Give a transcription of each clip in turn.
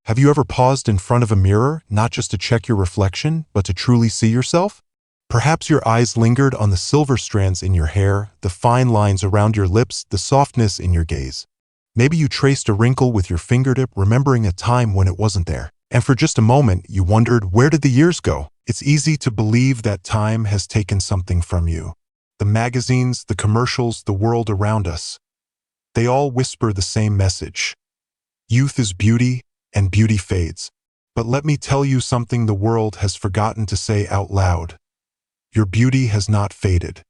Have you ever paused in front of a mirror, not just to check your reflection, but to truly see yourself? Perhaps your eyes lingered on the silver strands in your hair, the fine lines around your lips, the softness in your gaze. Maybe you traced a wrinkle with your fingertip, remembering a time when it wasn't there. And for just a moment, you wondered, where did the years go? It's easy to believe that time has taken something from you. The magazines, the commercials, the world around us, they all whisper the same message. Youth is beauty, and beauty fades. But let me tell you something the world has forgotten to say out loud. Your beauty has not faded.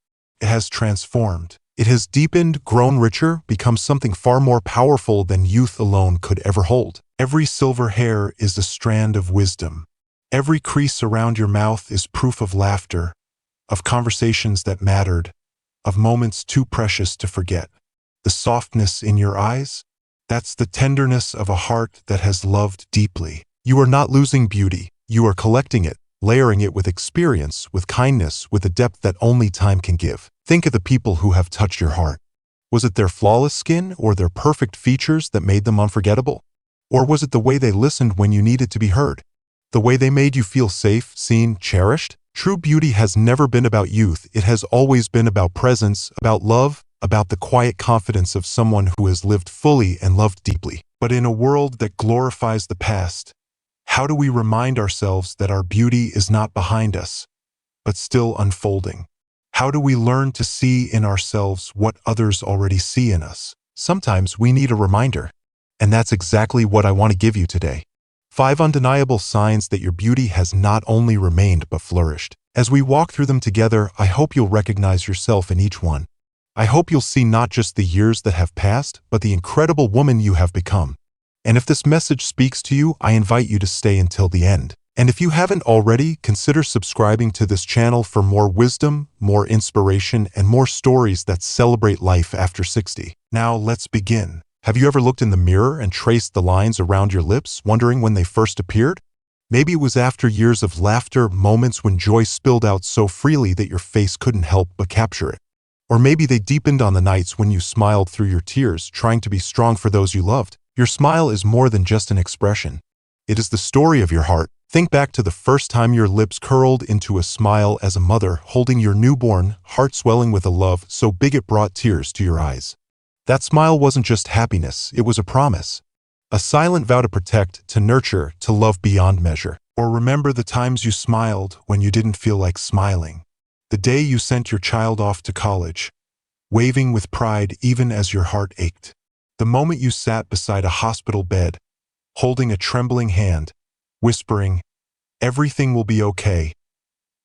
It has transformed. It has deepened, grown richer, become something far more powerful than youth alone could ever hold. Every silver hair is a strand of wisdom. Every crease around your mouth is proof of laughter, of conversations that mattered, of moments too precious to forget. The softness in your eyes? That's the tenderness of a heart that has loved deeply. You are not losing beauty. You are collecting it, layering it with experience, with kindness, with a depth that only time can give. Think of the people who have touched your heart. Was it their flawless skin or their perfect features that made them unforgettable? Or was it the way they listened when you needed to be heard? The way they made you feel safe, seen, cherished? True beauty has never been about youth. It has always been about presence, about love, about the quiet confidence of someone who has lived fully and loved deeply. But in a world that glorifies the past, how do we remind ourselves that our beauty is not behind us, but still unfolding? How do we learn to see in ourselves what others already see in us? Sometimes we need a reminder, and that's exactly what I want to give you today. 5 undeniable signs that your beauty has not only remained but flourished. As we walk through them together, I hope you'll recognize yourself in each one. I hope you'll see not just the years that have passed, but the incredible woman you have become. And if this message speaks to you, I invite you to stay until the end. And if you haven't already, consider subscribing to this channel for more wisdom, more inspiration, and more stories that celebrate life after 60. Now let's begin. Have you ever looked in the mirror and traced the lines around your lips, wondering when they first appeared? Maybe it was after years of laughter, moments when joy spilled out so freely that your face couldn't help but capture it. Or maybe they deepened on the nights when you smiled through your tears, trying to be strong for those you loved. Your smile is more than just an expression. It is the story of your heart. Think back to the first time your lips curled into a smile as a mother, holding your newborn, heart swelling with a love so big it brought tears to your eyes. That smile wasn't just happiness, it was a promise. A silent vow to protect, to nurture, to love beyond measure. Or remember the times you smiled when you didn't feel like smiling. The day you sent your child off to college, waving with pride even as your heart ached. The moment you sat beside a hospital bed, holding a trembling hand, whispering, "Everything will be okay,"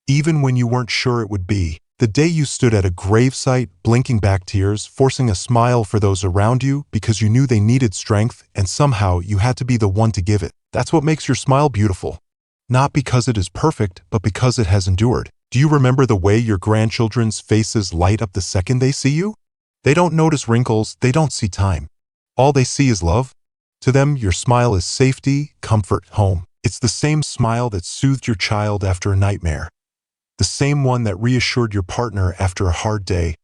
even when you weren't sure it would be. The day you stood at a gravesite, blinking back tears, forcing a smile for those around you because you knew they needed strength and somehow you had to be the one to give it. That's what makes your smile beautiful. Not because it is perfect, but because it has endured. Do you remember the way your grandchildren's faces light up the second they see you? They don't notice wrinkles, they don't see time. All they see is love. To them, your smile is safety, comfort, home. It's the same smile that soothed your child after a nightmare. The same one that reassured your partner after a hard day.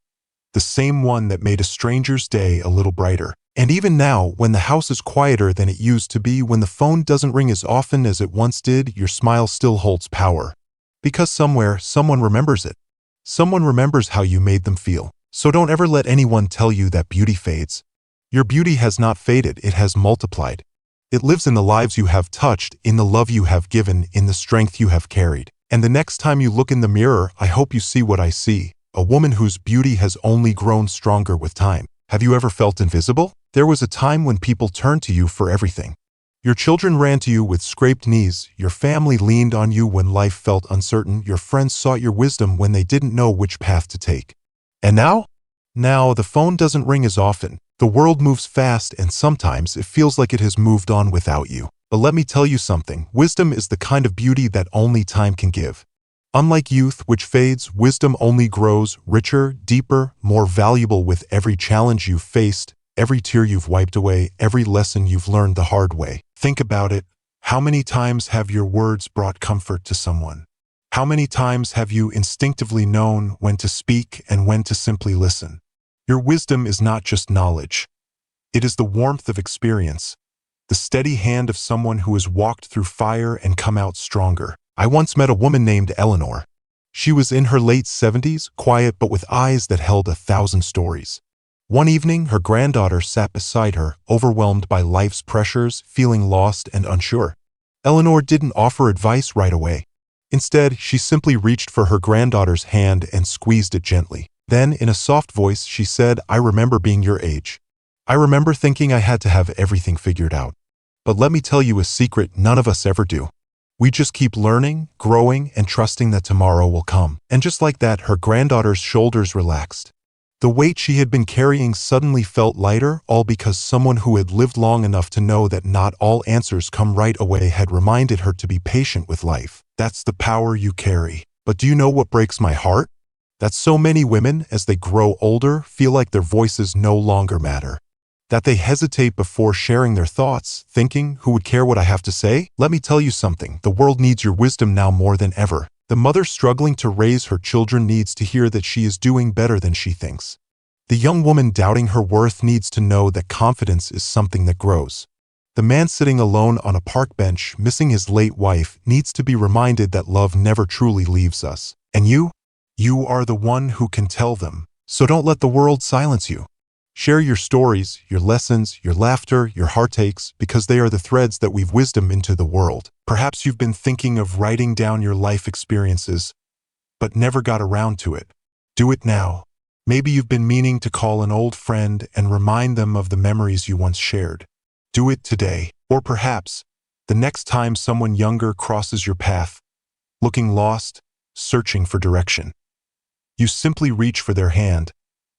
The same one that made a stranger's day a little brighter. And even now, when the house is quieter than it used to be, when the phone doesn't ring as often as it once did, your smile still holds power. Because somewhere, someone remembers it. Someone remembers how you made them feel. So don't ever let anyone tell you that beauty fades. Your beauty has not faded, it has multiplied. It lives in the lives you have touched, in the love you have given, in the strength you have carried. And the next time you look in the mirror, I hope you see what I see. A woman whose beauty has only grown stronger with time. Have you ever felt invisible? There was a time when people turned to you for everything. Your children ran to you with scraped knees, your family leaned on you when life felt uncertain, your friends sought your wisdom when they didn't know which path to take. And now? Now, the phone doesn't ring as often. The world moves fast and sometimes it feels like it has moved on without you. But let me tell you something, wisdom is the kind of beauty that only time can give. Unlike youth, which fades, wisdom only grows richer, deeper, more valuable with every challenge you've faced, every tear you've wiped away, every lesson you've learned the hard way. Think about it. How many times have your words brought comfort to someone? How many times have you instinctively known when to speak and when to simply listen? Your wisdom is not just knowledge. It is the warmth of experience. the steady hand of someone who has walked through fire and come out stronger. I once met a woman named Eleanor. She was in her late 70s, quiet but with eyes that held 1,000 stories. One evening, her granddaughter sat beside her, overwhelmed by life's pressures, feeling lost and unsure. Eleanor didn't offer advice right away. Instead, she simply reached for her granddaughter's hand and squeezed it gently. Then, in a soft voice, she said, "I remember being your age. I remember thinking I had to have everything figured out. But let me tell you a secret none of us ever do. We just keep learning, growing, and trusting that tomorrow will come." And just like that, her granddaughter's shoulders relaxed. The weight she had been carrying suddenly felt lighter, all because someone who had lived long enough to know that not all answers come right away had reminded her to be patient with life. That's the power you carry. But do you know what breaks my heart? That so many women, as they grow older, feel like their voices no longer matter. That they hesitate before sharing their thoughts, thinking, who would care what I have to say? Let me tell you something, the world needs your wisdom now more than ever. The mother struggling to raise her children needs to hear that she is doing better than she thinks. The young woman doubting her worth needs to know that confidence is something that grows. The man sitting alone on a park bench, missing his late wife, needs to be reminded that love never truly leaves us. And you are the one who can tell them. So don't let the world silence you. Share your stories, your lessons, your laughter, your heartaches, because they are the threads that weave wisdom into the world. Perhaps you've been thinking of writing down your life experiences, but never got around to it. Do it now. Maybe you've been meaning to call an old friend and remind them of the memories you once shared. Do it today. Or perhaps, the next time someone younger crosses your path, looking lost, searching for direction. You simply reach for their hand,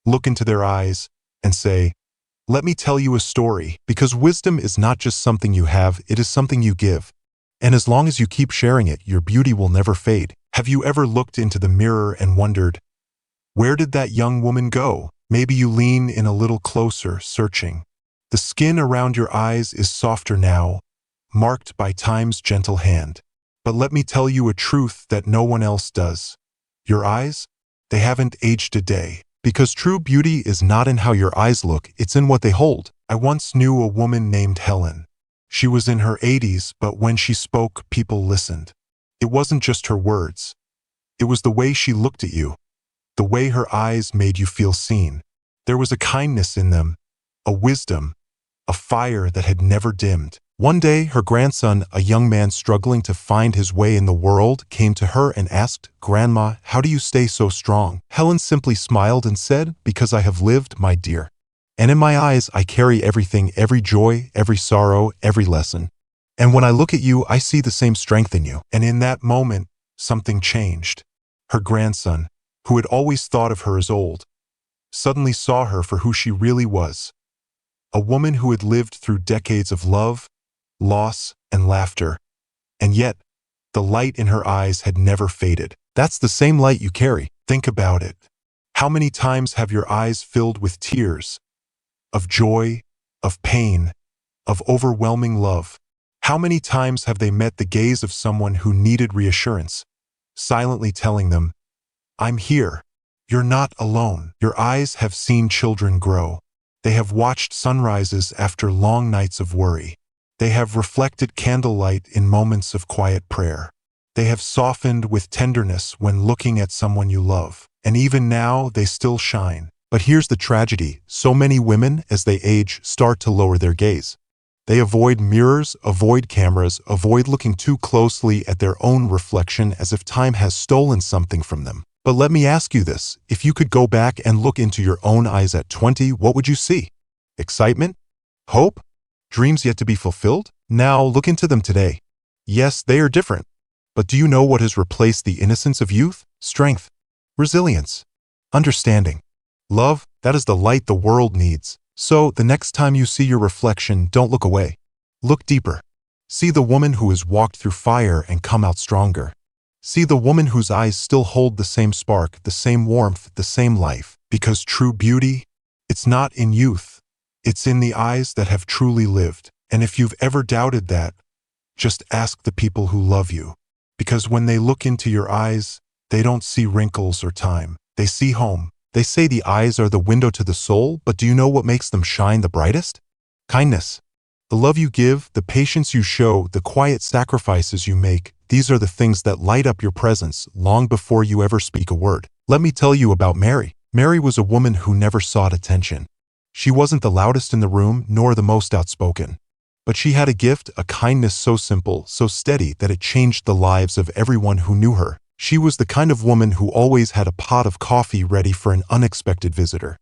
look into their eyes, and say, "Let me tell you a story," because wisdom is not just something you have, it is something you give. And as long as you keep sharing it, your beauty will never fade. Have you ever looked into the mirror and wondered, where did that young woman go? Maybe you lean in a little closer, searching. The skin around your eyes is softer now, marked by time's gentle hand. But let me tell you a truth that no one else does. Your eyes, they haven't aged a day. Because true beauty is not in how your eyes look, it's in what they hold. I once knew a woman named Helen. She was in her 80s, but when she spoke, people listened. It wasn't just her words. It was the way she looked at you, the way her eyes made you feel seen. There was a kindness in them, a wisdom, a fire that had never dimmed. One day, her grandson, a young man struggling to find his way in the world, came to her and asked, "Grandma, how do you stay so strong?" Helen simply smiled and said, "Because I have lived, my dear. And in my eyes, I carry everything, every joy, every sorrow, every lesson. And when I look at you, I see the same strength in you." And in that moment, something changed. Her grandson, who had always thought of her as old, suddenly saw her for who she really was. A woman who had lived through decades of love, loss, and laughter. And yet, the light in her eyes had never faded. That's the same light you carry. Think about it. How many times have your eyes filled with tears? Of joy, of pain, of overwhelming love. How many times have they met the gaze of someone who needed reassurance, silently telling them, "I'm here. You're not alone." Your eyes have seen children grow. They have watched sunrises after long nights of worry. They have reflected candlelight in moments of quiet prayer. They have softened with tenderness when looking at someone you love. And even now, they still shine. But here's the tragedy. So many women, as they age, start to lower their gaze. They avoid mirrors, avoid cameras, avoid looking too closely at their own reflection as if time has stolen something from them. But let me ask you this. If you could go back and look into your own eyes at 20, what would you see? Excitement? Hope? Dreams yet to be fulfilled? Now look into them today. Yes, they are different. But do you know what has replaced the innocence of youth? Strength, resilience, understanding, love. That is the light the world needs. So the next time you see your reflection, don't look away. Look deeper. See the woman who has walked through fire and come out stronger. See the woman whose eyes still hold the same spark, the same warmth, the same life. Because true beauty, it's not in youth. It's in the eyes that have truly lived. And if you've ever doubted that, just ask the people who love you. Because when they look into your eyes, they don't see wrinkles or time. They see home. They say the eyes are the window to the soul, but do you know what makes them shine the brightest? Kindness, The love you give, the patience you show, the quiet sacrifices you make, these are the things that light up your presence long before you ever speak a word. Let me tell you about Mary. Mary was a woman who never sought attention. She wasn't the loudest in the room, nor the most outspoken. But she had a gift, a kindness so simple, so steady that it changed the lives of everyone who knew her. She was the kind of woman who always had a pot of coffee ready for an unexpected visitor,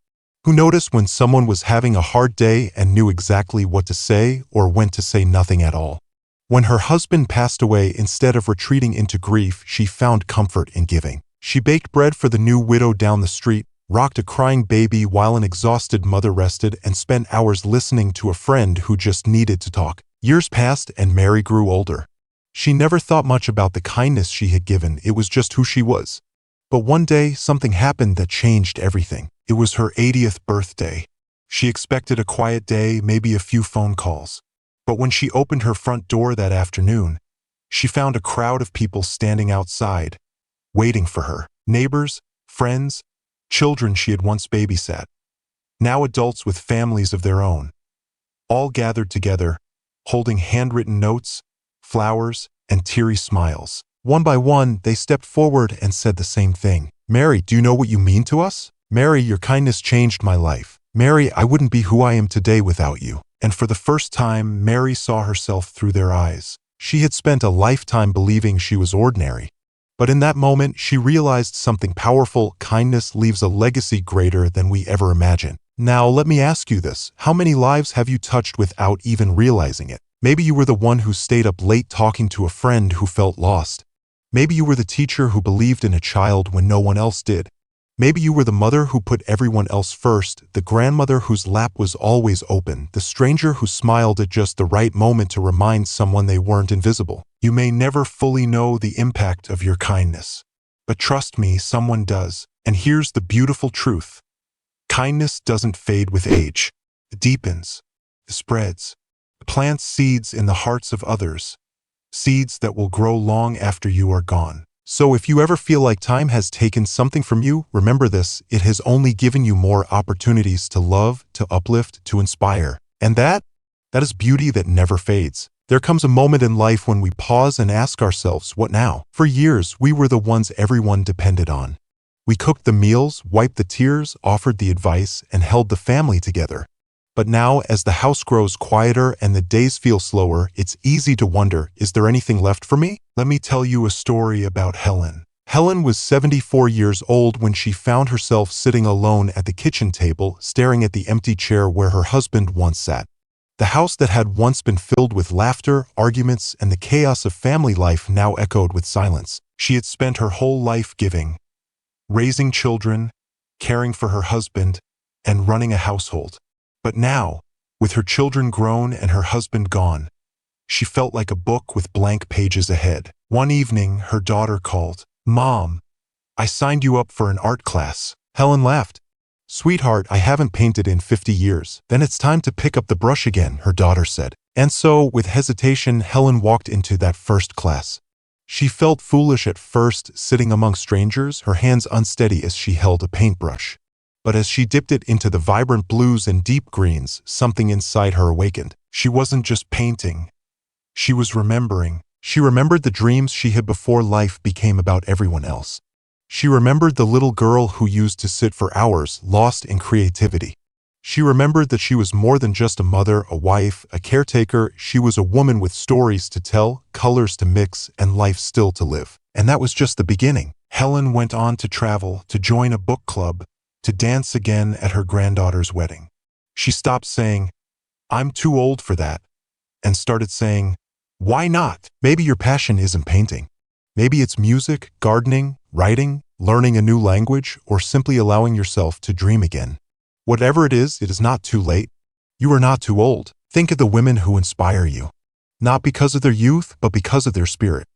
who noticed when someone was having a hard day and knew exactly what to say or when to say nothing at all. When her husband passed away, instead of retreating into grief, she found comfort in giving. She baked bread for the new widow down the street, rocked a crying baby while an exhausted mother rested, and spent hours listening to a friend who just needed to talk. Years passed and Mary grew older. She never thought much about the kindness she had given, it was just who she was. But one day, something happened that changed everything. It was her 80th birthday. She expected a quiet day, maybe a few phone calls. But when she opened her front door that afternoon, she found a crowd of people standing outside, waiting for her. Neighbors, friends, children she had once babysat, now adults with families of their own, all gathered together, holding handwritten notes, flowers, and teary smiles. One by one, they stepped forward and said the same thing. "Mary, do you know what you mean to us? Mary, your kindness changed my life. Mary, I wouldn't be who I am today without you." And for the first time, Mary saw herself through their eyes. She had spent a lifetime believing she was ordinary. But in that moment, she realized something powerful. Kindness leaves a legacy greater than we ever imagined. Now, let me ask you this. How many lives have you touched without even realizing it? Maybe you were the one who stayed up late talking to a friend who felt lost. Maybe you were the teacher who believed in a child when no one else did. Maybe you were the mother who put everyone else first, the grandmother whose lap was always open, the stranger who smiled at just the right moment to remind someone they weren't invisible. You may never fully know the impact of your kindness. But trust me, someone does. And here's the beautiful truth. Kindness doesn't fade with age. It deepens. It spreads. It plants seeds in the hearts of others. Seeds that will grow long after you are gone. So if you ever feel like time has taken something from you, remember this: it has only given you more opportunities to love, to uplift, to inspire. And that is beauty that never fades. There comes a moment in life when we pause and ask ourselves, what now? For years, we were the ones everyone depended on. We cooked the meals, wiped the tears, offered the advice, and held the family together. But now, as the house grows quieter and the days feel slower, it's easy to wonder, is there anything left for me? Let me tell you a story about Helen. Helen was 74 years old when she found herself sitting alone at the kitchen table, staring at the empty chair where her husband once sat. The house that had once been filled with laughter, arguments, and the chaos of family life now echoed with silence. She had spent her whole life giving, raising children, caring for her husband, and running a household. But now, with her children grown and her husband gone, she felt like a book with blank pages ahead. One evening, her daughter called, "Mom, I signed you up for an art class." Helen laughed. "Sweetheart, I haven't painted in 50 years. Then it's time to pick up the brush again," her daughter said. And so, with hesitation, Helen walked into that first class. She felt foolish at first, sitting among strangers, her hands unsteady as she held a paintbrush. But as she dipped it into the vibrant blues and deep greens, something inside her awakened. She wasn't just painting. She was remembering. She remembered the dreams she had before life became about everyone else. She remembered the little girl who used to sit for hours, lost in creativity. She remembered that she was more than just a mother, a wife, a caretaker. She was a woman with stories to tell, colors to mix, and life still to live. And that was just the beginning. Helen went on to travel, to join a book club, to dance again at her granddaughter's wedding. She stopped saying, "I'm too old for that," and started saying, "Why not?" Maybe your passion isn't painting. Maybe it's music, gardening, writing, learning a new language, or simply allowing yourself to dream again. Whatever it is not too late. You are not too old. Think of the women who inspire you. Not because of their youth, but because of their spirit.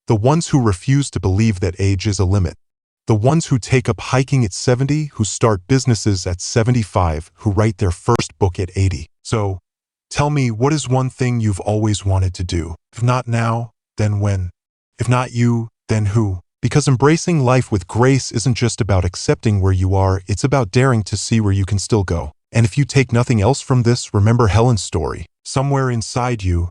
The ones who refuse to believe that age is a limit. The ones who take up hiking at 70, who start businesses at 75, who write their first book at 80. So, tell me, what is one thing you've always wanted to do? If not now, then when? If not you, then who? Because embracing life with grace isn't just about accepting where you are, it's about daring to see where you can still go. And if you take nothing else from this, remember Helen's story. Somewhere inside you,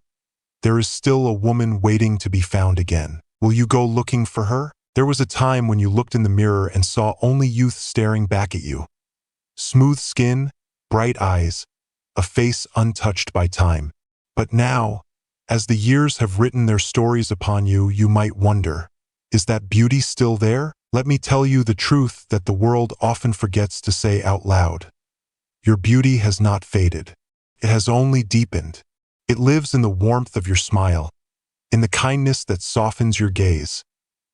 there is still a woman waiting to be found again. Will you go looking for her? There was a time when you looked in the mirror and saw only youth staring back at you. Smooth skin, bright eyes, a face untouched by time. But now, as the years have written their stories upon you, you might wonder, is that beauty still there? Let me tell you the truth that the world often forgets to say out loud. Your beauty has not faded. It has only deepened. It lives in the warmth of your smile, in the kindness that softens your gaze,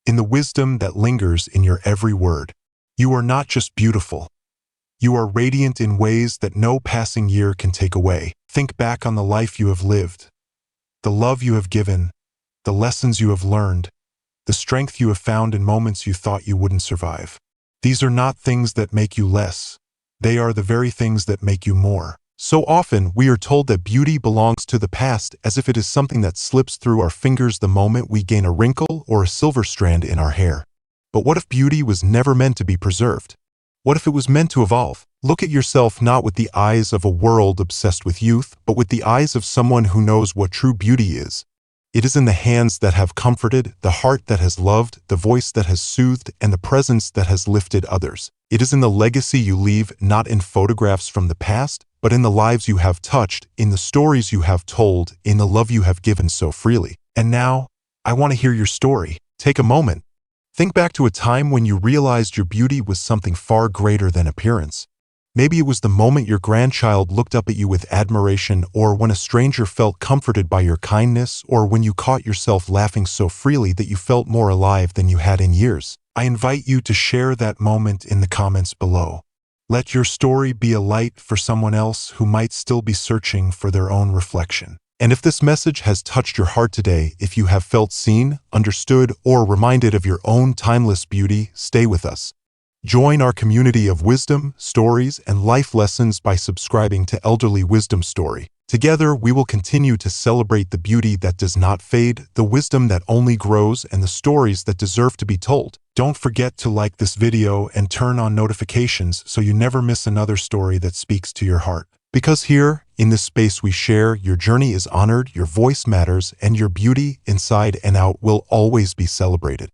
in the wisdom that lingers in your every word. You are not just beautiful. You are radiant in ways that no passing year can take away. Think back on the life you have lived, the love you have given, the lessons you have learned, the strength you have found in moments you thought you wouldn't survive. These are not things that make you less. They are the very things that make you more. So often, we are told that beauty belongs to the past as if it is something that slips through our fingers the moment we gain a wrinkle or a silver strand in our hair. But what if beauty was never meant to be preserved? What if it was meant to evolve? Look at yourself not with the eyes of a world obsessed with youth, but with the eyes of someone who knows what true beauty is. It is in the hands that have comforted, the heart that has loved, the voice that has soothed, and the presence that has lifted others. It is in the legacy you leave, not in photographs from the past, but in the lives you have touched, in the stories you have told, in the love you have given so freely. And now, I want to hear your story. Take a moment. Think back to a time when you realized your beauty was something far greater than appearance. Maybe it was the moment your grandchild looked up at you with admiration, or when a stranger felt comforted by your kindness, or when you caught yourself laughing so freely that you felt more alive than you had in years. I invite you to share that moment in the comments below. Let your story be a light for someone else who might still be searching for their own reflection. And if this message has touched your heart today, if you have felt seen, understood, or reminded of your own timeless beauty, stay with us. Join our community of wisdom, stories, and life lessons by subscribing to Elderly Wisdom Story. Together, we will continue to celebrate the beauty that does not fade, the wisdom that only grows, and the stories that deserve to be told. Don't forget to like this video and turn on notifications so you never miss another story that speaks to your heart. Because here, in this space we share, your journey is honored, your voice matters, and your beauty, inside and out, will always be celebrated.